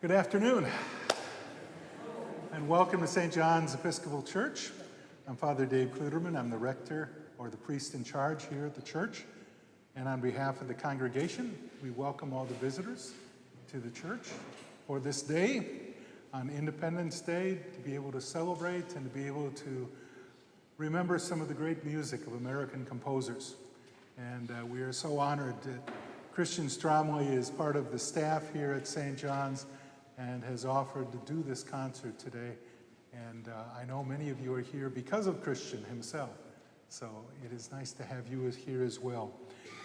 Good afternoon, and welcome to St. John's Episcopal Church. I'm Father Dave Kluderman. I'm the rector, or the priest in charge here at the church. And on behalf of the congregation, we welcome all the visitors to the church for this day, on Independence Day, to be able to celebrate and to be able to remember some of the great music of American composers. And we are so honored that Christian Stromley is part of the staff here at St. John's and has offered to do this concert today. And I know many of you are here because of Christian himself. So it is nice to have you here as well.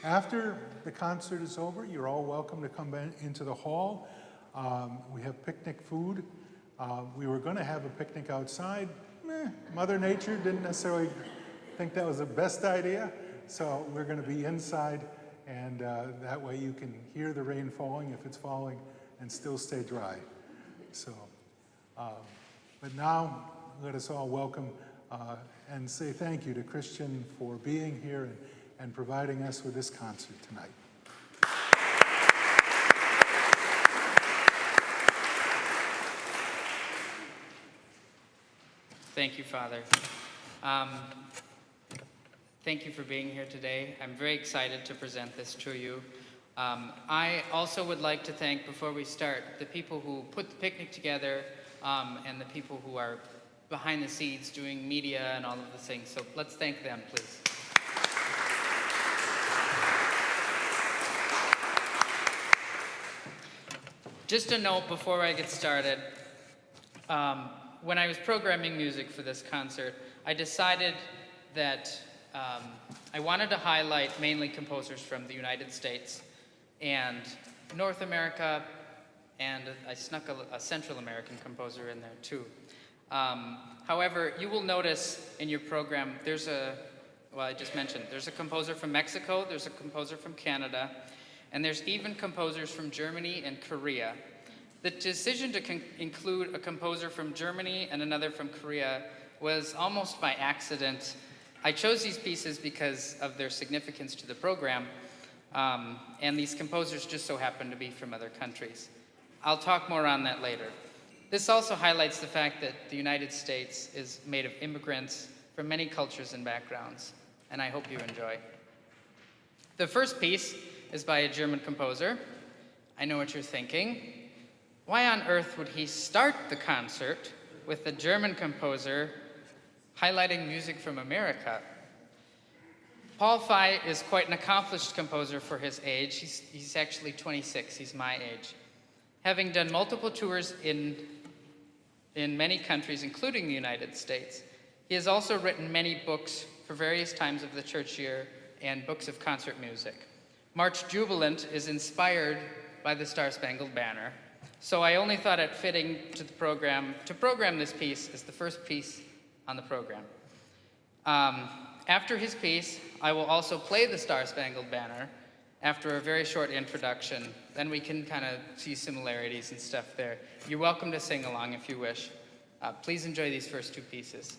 After the concert is over, you're all welcome to come into the hall. We have picnic food. We were going to have a picnic outside. Mother Nature didn't necessarily think that was the best idea. So we're going to be inside, and that way you can hear the rain falling if it's falling and still stay dry. So, but now let us all welcome and say thank you to Christian for being here and providing us with this concert tonight. Thank you, Father. Thank you for being here today. I'm very excited to present this to you. I also would like to thank, before we start, the people who put the picnic together and the people who are behind the scenes doing media and all of the things. So let's thank them, please. Just a note before I get started. When I was programming music for this concert, I decided that I wanted to highlight mainly composers from the United States and North America, and I snuck a Central American composer in there too. However, you will notice in your program, I just mentioned, there's a composer from Mexico, there's a composer from Canada, and there's even composers from Germany and Korea. The decision to include a composer from Germany and another from Korea was almost by accident. I chose these pieces because of their significance to the program, and these composers just so happen to be from other countries. I'll talk more on that later. This also highlights the fact that the United States is made of immigrants from many cultures and backgrounds, and I hope you enjoy. The first piece is by a German composer. I know what you're thinking. Why on earth would he start the concert with a German composer highlighting music from America? Paul Fey is quite an accomplished composer for his age. He's actually 26, he's my age. Having done multiple tours in many countries, including the United States, he has also written many books for various times of the church year and books of concert music. March Jubilant is inspired by the Star-Spangled Banner, so I only thought it fitting to program this piece as the first piece on the program. After his piece, I will also play the Star-Spangled Banner after a very short introduction. Then we can kind of see similarities and stuff there. You're welcome to sing along if you wish. Please enjoy these first two pieces.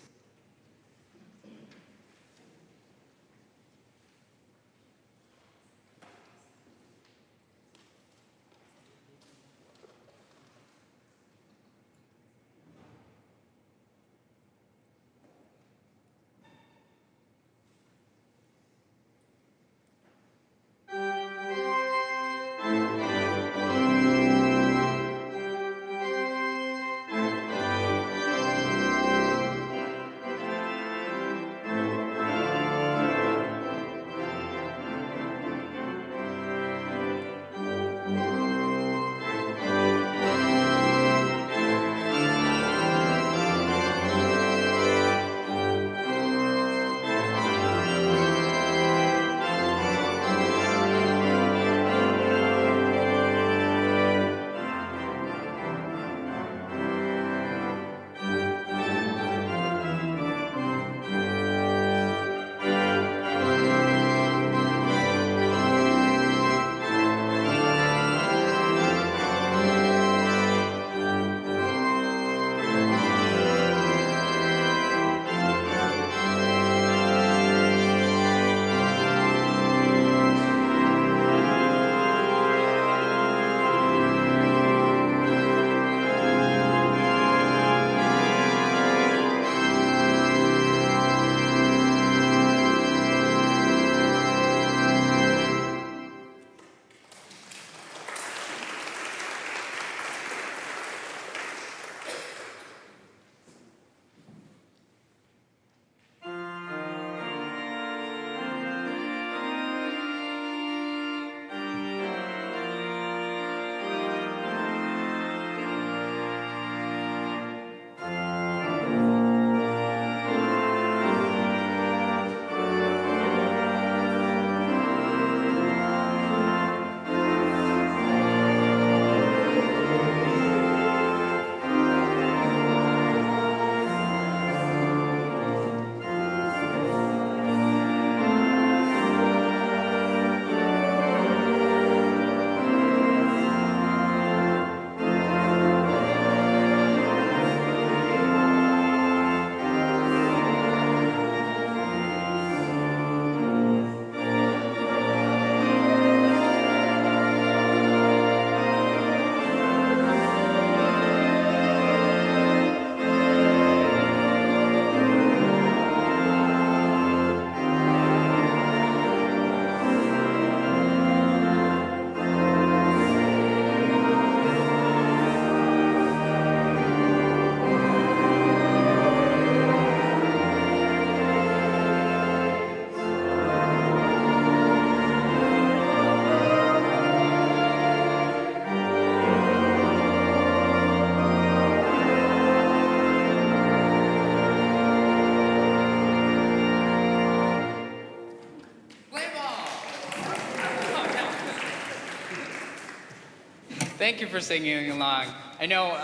Thank you for singing along. I know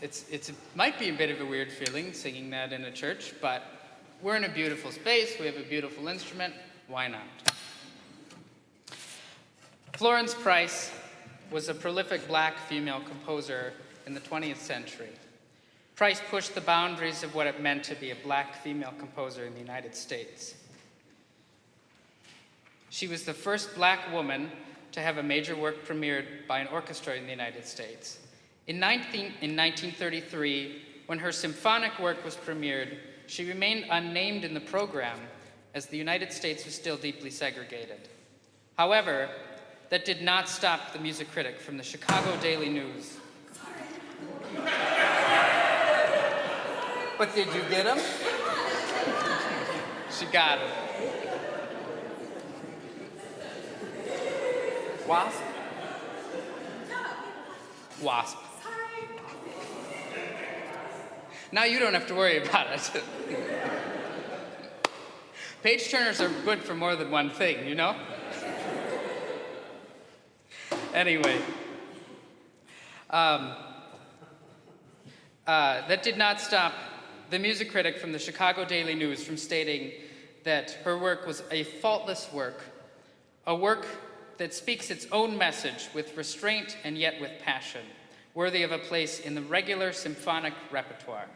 it might be a bit of a weird feeling singing that in a church, but we're in a beautiful space. We have a beautiful instrument. Why not? Florence Price was a prolific black female composer in the 20th century. Price pushed the boundaries of what it meant to be a black female composer in the United States. She was the first black woman to have a major work premiered by an orchestra in the United States. In 1933, when her symphonic work was premiered, she remained unnamed in the program as the United States was still deeply segregated. However, that did not stop the music critic from the Chicago Daily News. But did you get him? She got him. Wasp? Wasp. Now you don't have to worry about it. Page turners are good for more than one thing, you know? Anyway. That did not stop the music critic from the Chicago Daily News from stating that her work was a faultless work, a work that speaks its own message with restraint and yet with passion, worthy of a place in the regular symphonic repertoire.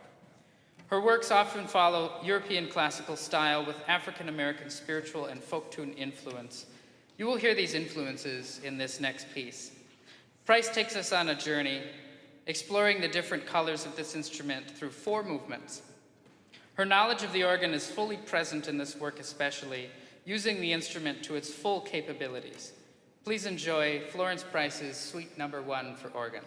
Her works often follow European classical style with African American spiritual and folk tune influence. You will hear these influences in this next piece. Price takes us on a journey, exploring the different colors of this instrument through 4 movements. Her knowledge of the organ is fully present in this work especially, using the instrument to its full capabilities. Please enjoy Florence Price's Suite No. 1 for organ.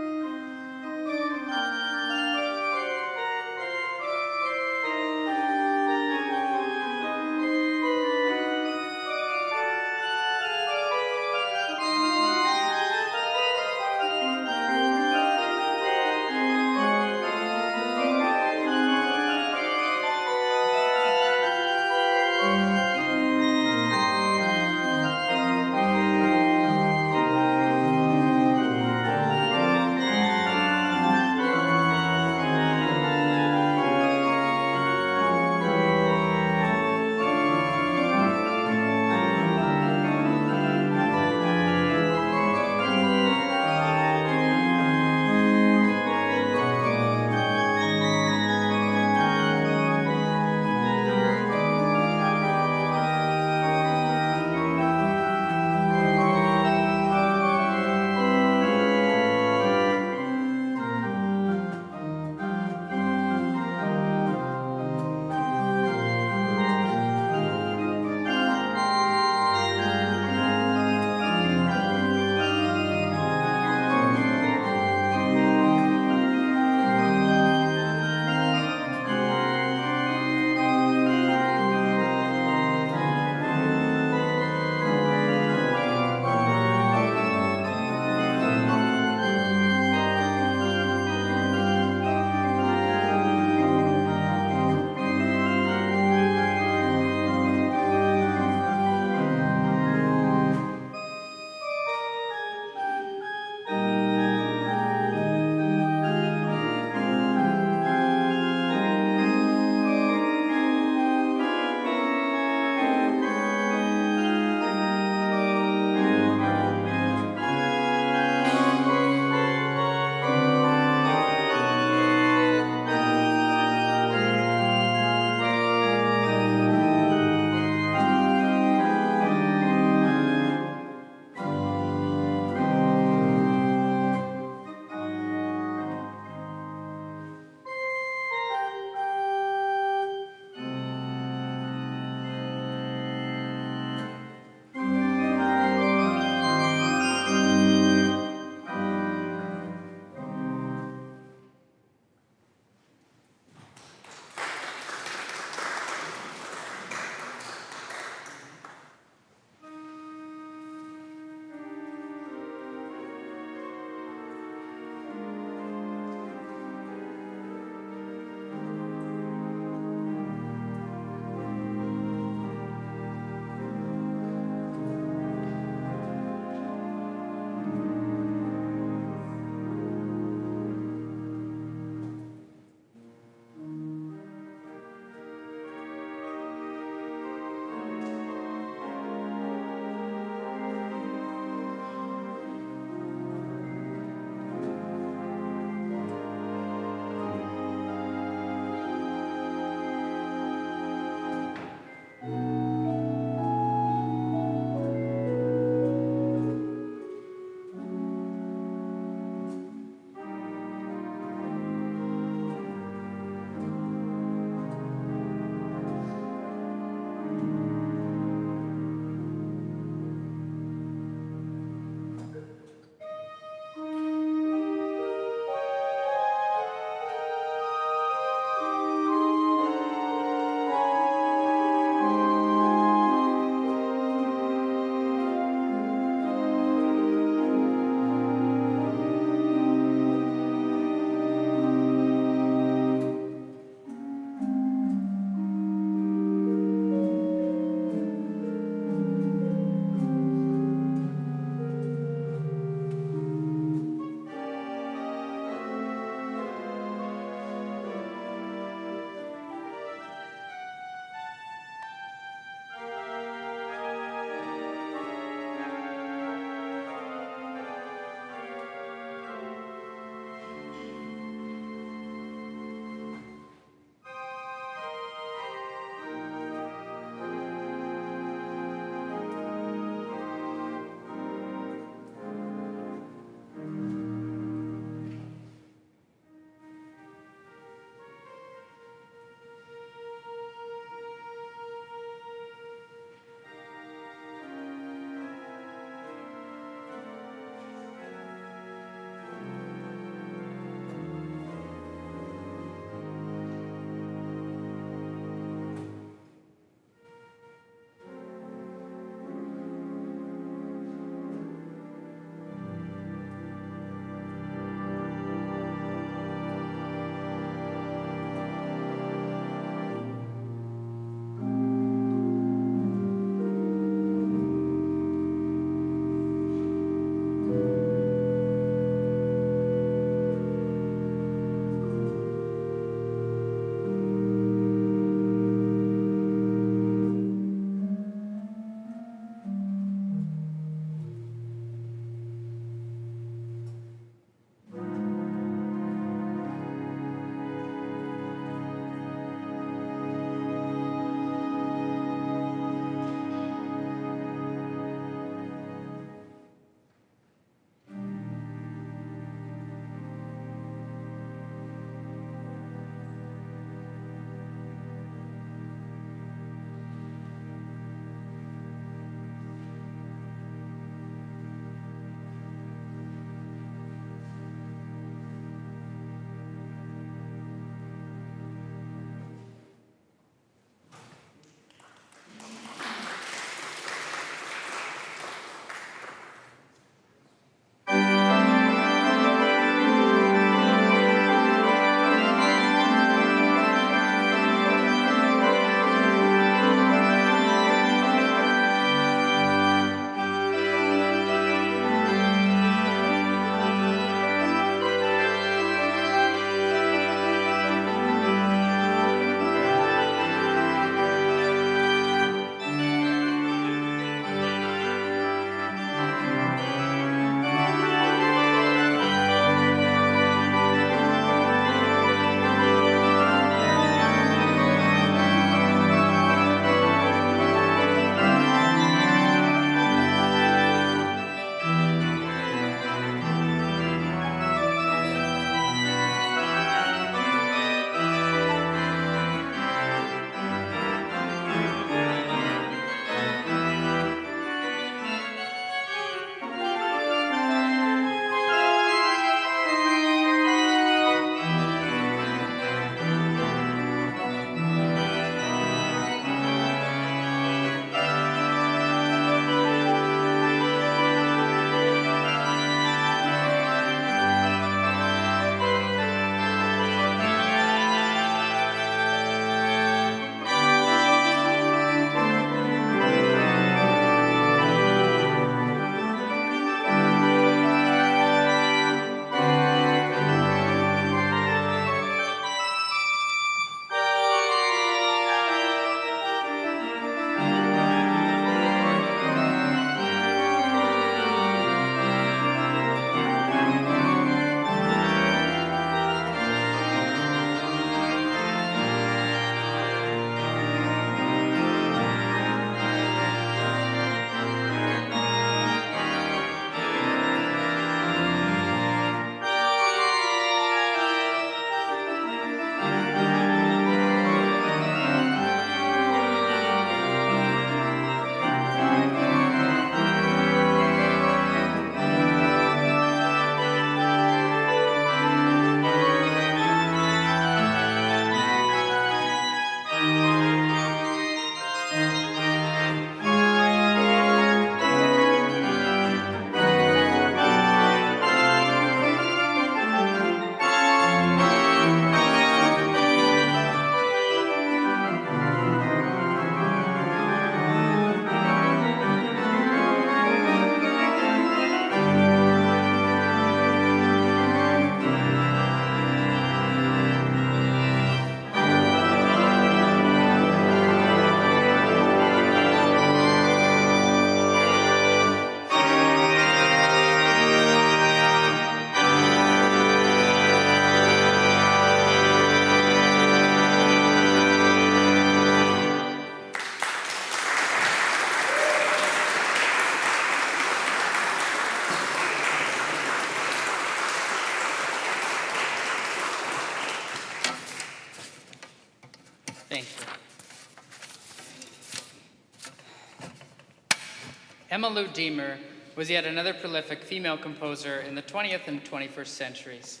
Emma Deemer was yet another prolific female composer in the 20th and 21st centuries.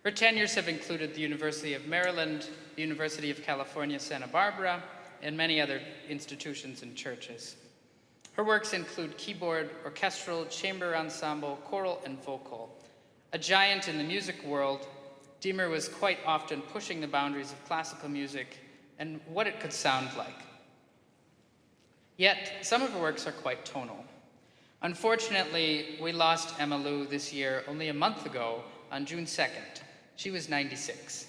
Her tenures have included the University of Maryland, the University of California, Santa Barbara, and many other institutions and churches. Her works include keyboard, orchestral, chamber ensemble, choral, and vocal. A giant in the music world, Deemer was quite often pushing the boundaries of classical music and what it could sound like. Yet, some of her works are quite tonal. Unfortunately, we lost Emma Lou this year only a month ago on June 2nd. She was 96.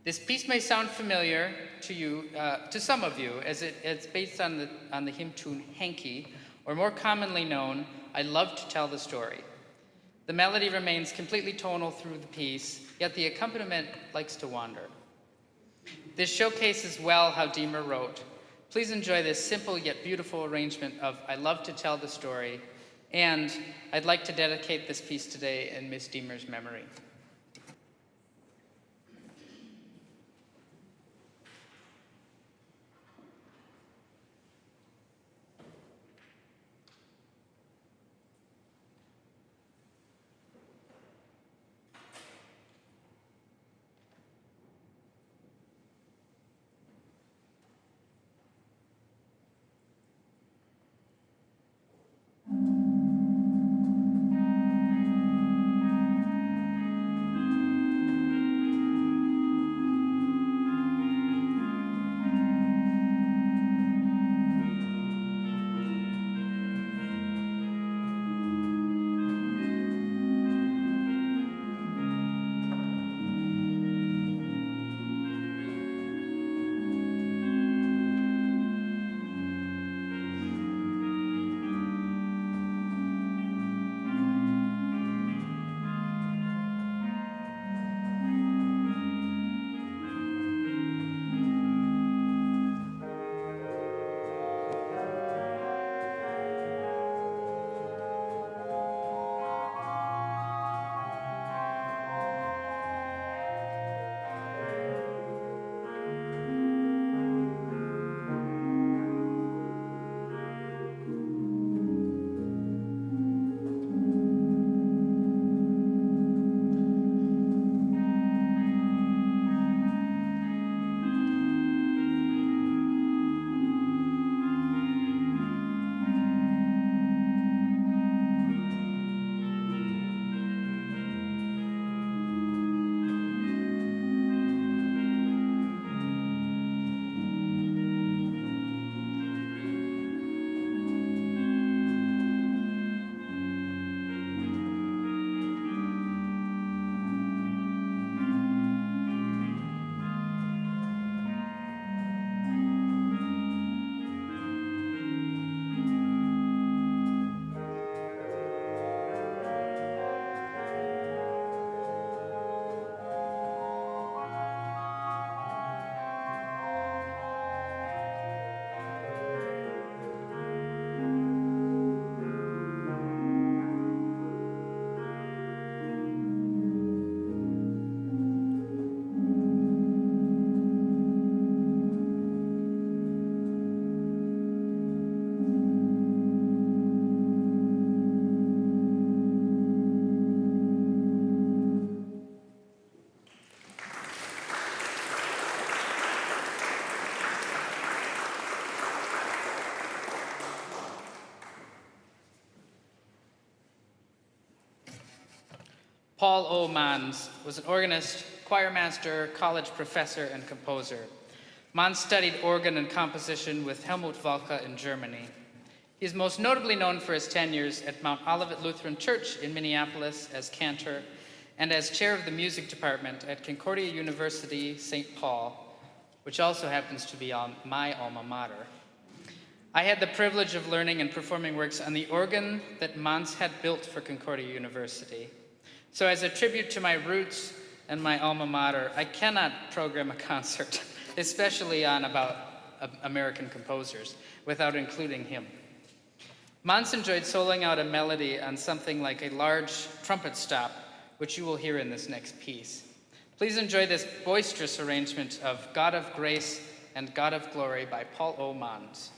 This piece may sound familiar to you, to some of you, as it's based on the hymn tune Hanky, or more commonly known, I Love to Tell the Story. The melody remains completely tonal through the piece, yet the accompaniment likes to wander. This showcases well how Deemer wrote. Please enjoy this simple yet beautiful arrangement of I Love to Tell the Story, and I'd like to dedicate this piece today in Miss Deemer's memory. Paul O. Mans was an organist, choir master, college professor, and composer. Mans studied organ and composition with Helmut Walke in Germany. He is most notably known for his tenures at Mount Olivet Lutheran Church in Minneapolis as cantor and as chair of the music department at Concordia University, St. Paul, which also happens to be my alma mater. I had the privilege of learning and performing works on the organ that Mans had built for Concordia University. So as a tribute to my roots and my alma mater, I cannot program a concert, especially on about American composers, without including him. Mans enjoyed soloing out a melody on something like a large trumpet stop, which you will hear in this next piece. Please enjoy this boisterous arrangement of God of Grace and God of Glory by Paul O. Mans.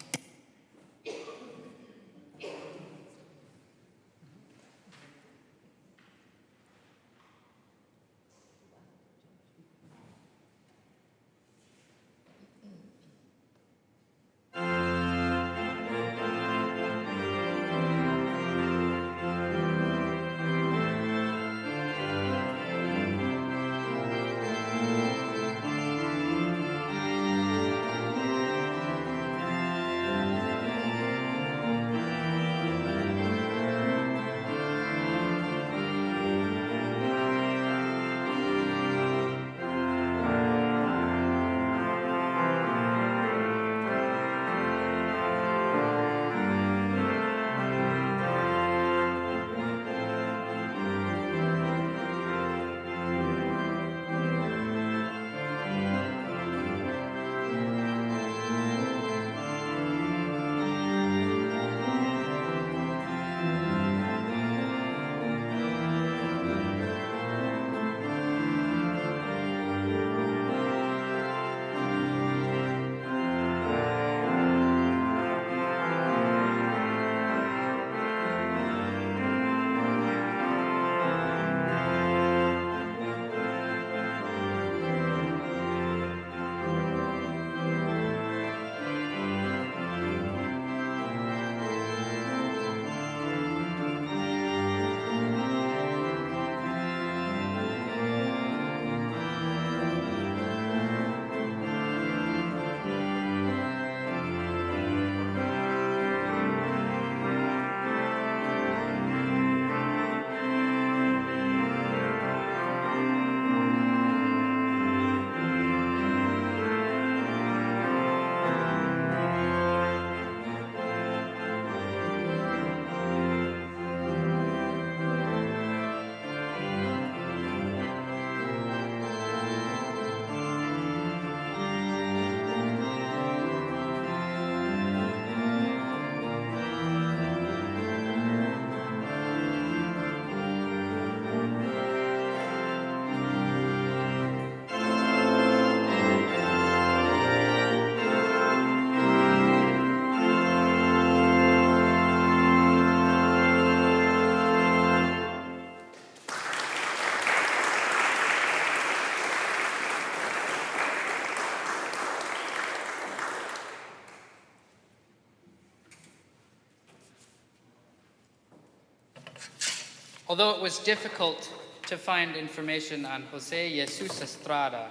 Although it was difficult to find information on José Jesus Estrada,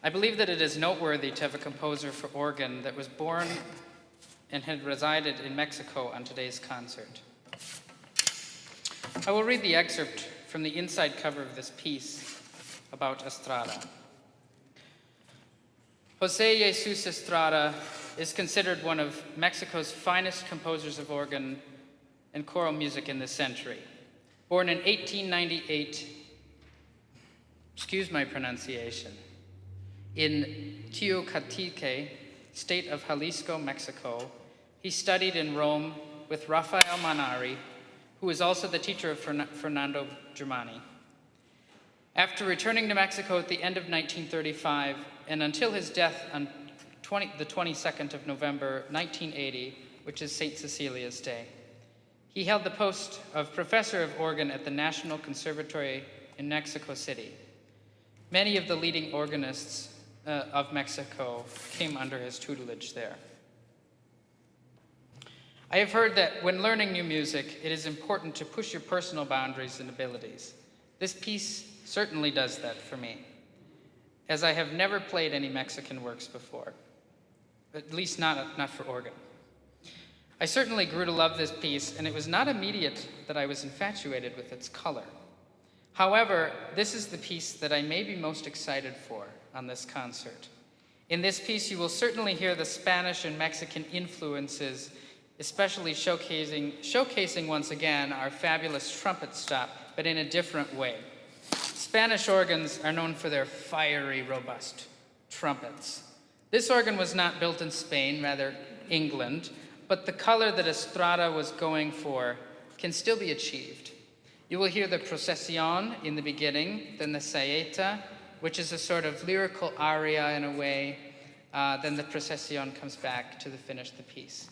I believe that it is noteworthy to have a composer for organ that was born and had resided in Mexico on today's concert. I will read the excerpt from the inside cover of this piece about Estrada. José Jesus Estrada is considered one of Mexico's finest composers of organ and choral music in this century. Born in 1898, excuse my pronunciation, in Teocatique, state of Jalisco, Mexico, he studied in Rome with Rafael Manari, who was also the teacher of Fernando Germani. After returning to Mexico at the end of 1935, and until his death on the 22nd of November 1980, which is St. Cecilia's Day, he held the post of professor of organ at the National Conservatory in Mexico City. Many of the leading organists of Mexico came under his tutelage there. I have heard that when learning new music, it is important to push your personal boundaries and abilities. This piece certainly does that for me, as I have never played any Mexican works before, at least not for organ. I certainly grew to love this piece, and it was not immediate that I was infatuated with its color. However, this is the piece that I may be most excited for on this concert. In this piece, you will certainly hear the Spanish and Mexican influences, especially showcasing once again our fabulous trumpet stop, but in a different way. Spanish organs are known for their fiery, robust trumpets. This organ was not built in Spain, rather England, but the color that Estrada was going for can still be achieved. You will hear the procesión in the beginning, then the saeta, which is a sort of lyrical aria in a way, then the procesión comes back to finish the piece.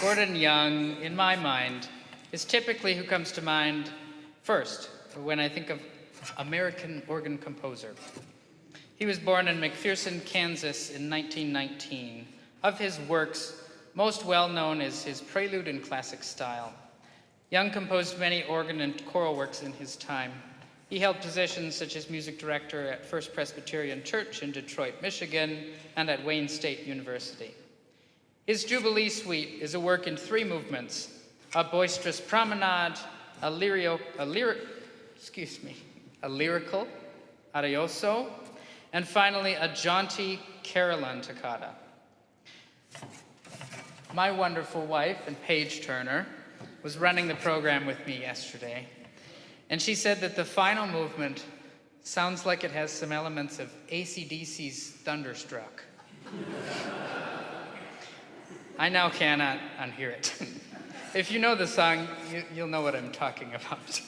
Gordon Young, in my mind, is typically who comes to mind first when I think of American organ composer. He was born in McPherson, Kansas in 1919. Of his works, most well known is his Prelude in Classic Style. Young composed many organ and choral works in his time. He held positions such as music director at First Presbyterian Church in Detroit, Michigan, and at Wayne State University. His Jubilee Suite is a work in 3 movements: a boisterous promenade, a lyrical arioso, and finally a jaunty carillon toccata. My wonderful wife and page turner was running the program with me yesterday, and she said that the final movement sounds like it has some elements of AC/DC's Thunderstruck. I now cannot unhear it. If you know the song, you'll know what I'm talking about.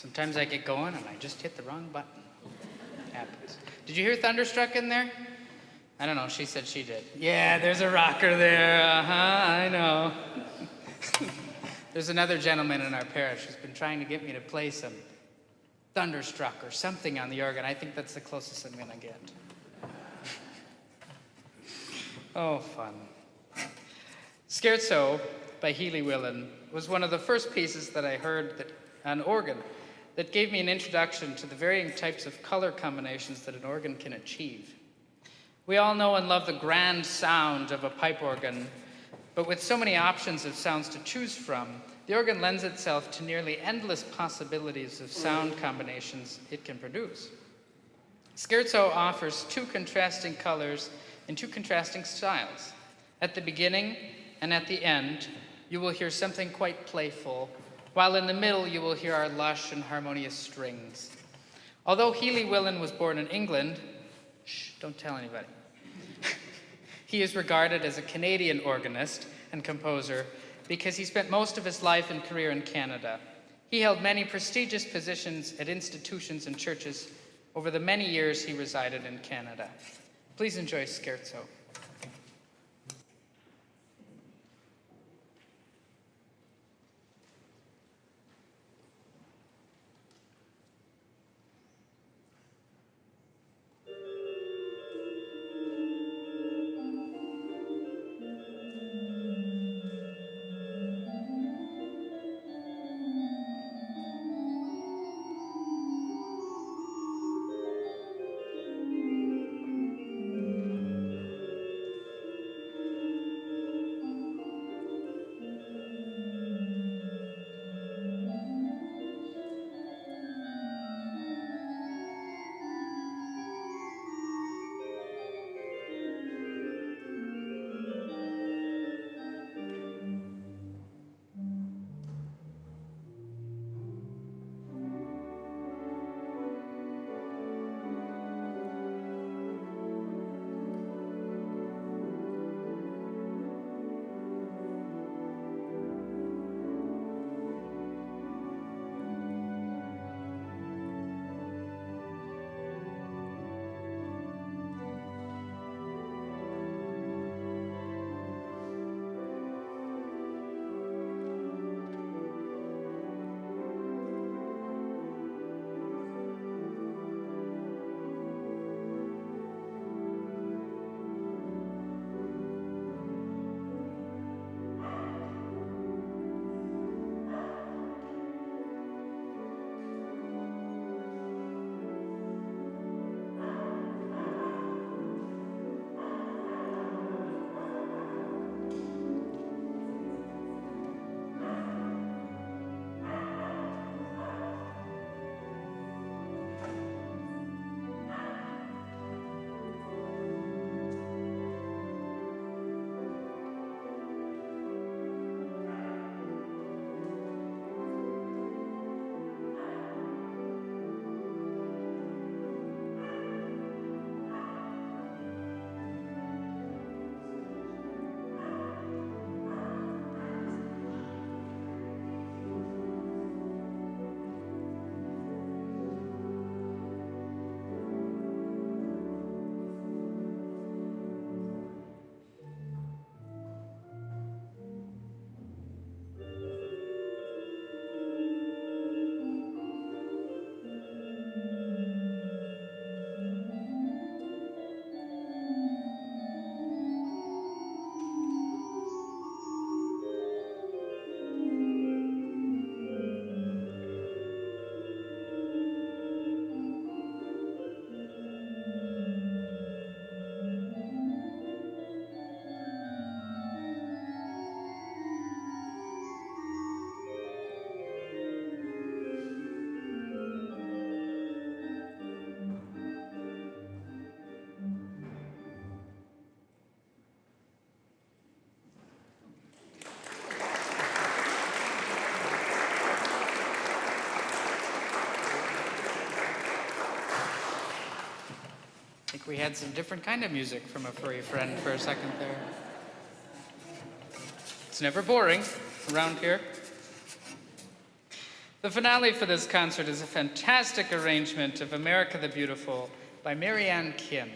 Sometimes I get going and I just hit the wrong button. Happens. Did you hear Thunderstruck in there? I don't know, she said she did. Yeah, there's a rocker there, I know. There's another gentleman in our parish who's been trying to get me to play some Thunderstruck or something on the organ. I think that's the closest I'm gonna get. Oh, fun. Scherzo by Healy Willan was one of the first pieces that I heard on organ that gave me an introduction to the varying types of color combinations that an organ can achieve. We all know and love the grand sound of a pipe organ, but with so many options of sounds to choose from, the organ lends itself to nearly endless possibilities of sound combinations it can produce. Scherzo offers two contrasting colors in two contrasting styles. At the beginning and at the end, you will hear something quite playful, while in the middle you will hear our lush and harmonious strings. Although Healy Willan was born in England, shh, don't tell anybody. He is regarded as a Canadian organist and composer because he spent most of his life and career in Canada. He held many prestigious positions at institutions and churches over the many years he resided in Canada. Please enjoy Scherzo. We had some different kind of music from a furry friend for a second there. It's never boring around here. The finale for this concert is a fantastic arrangement of America the Beautiful by Marianne Kim.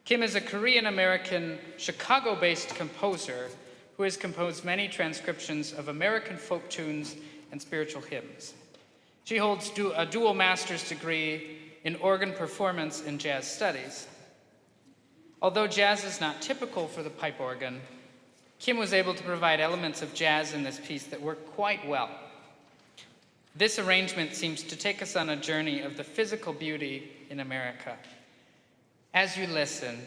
Kim is a Korean-American, Chicago-based composer who has composed many transcriptions of American folk tunes and spiritual hymns. She holds a dual master's degree in organ performance and jazz studies. Although jazz is not typical for the pipe organ, Kim was able to provide elements of jazz in this piece that work quite well. This arrangement seems to take us on a journey of the physical beauty in America. As you listen,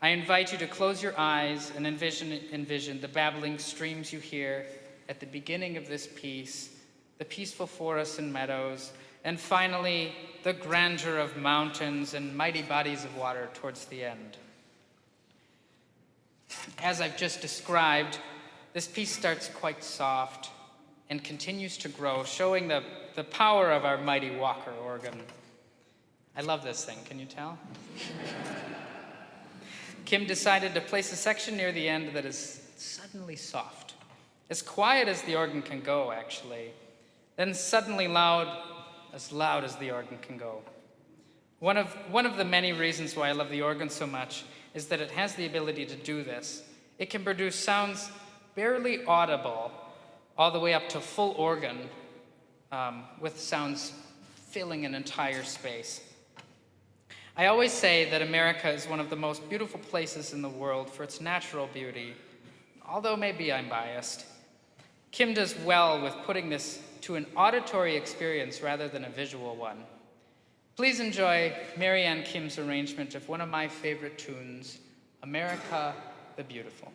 I invite you to close your eyes and envision the babbling streams you hear at the beginning of this piece, the peaceful forests and meadows, and finally, the grandeur of mountains and mighty bodies of water towards the end. As I've just described, this piece starts quite soft and continues to grow, showing the power of our mighty Walker organ. I love this thing, can you tell? Kim decided to place a section near the end that is suddenly soft, as quiet as the organ can go, actually, then suddenly loud as the organ can go. One of the many reasons why I love the organ so much is that it has the ability to do this. It can produce sounds barely audible all the way up to full organ, with sounds filling an entire space. I always say that America is one of the most beautiful places in the world for its natural beauty, although maybe I'm biased. Kim does well with putting this to an auditory experience rather than a visual one. Please enjoy Marianne Kim's arrangement of one of my favorite tunes, America the Beautiful.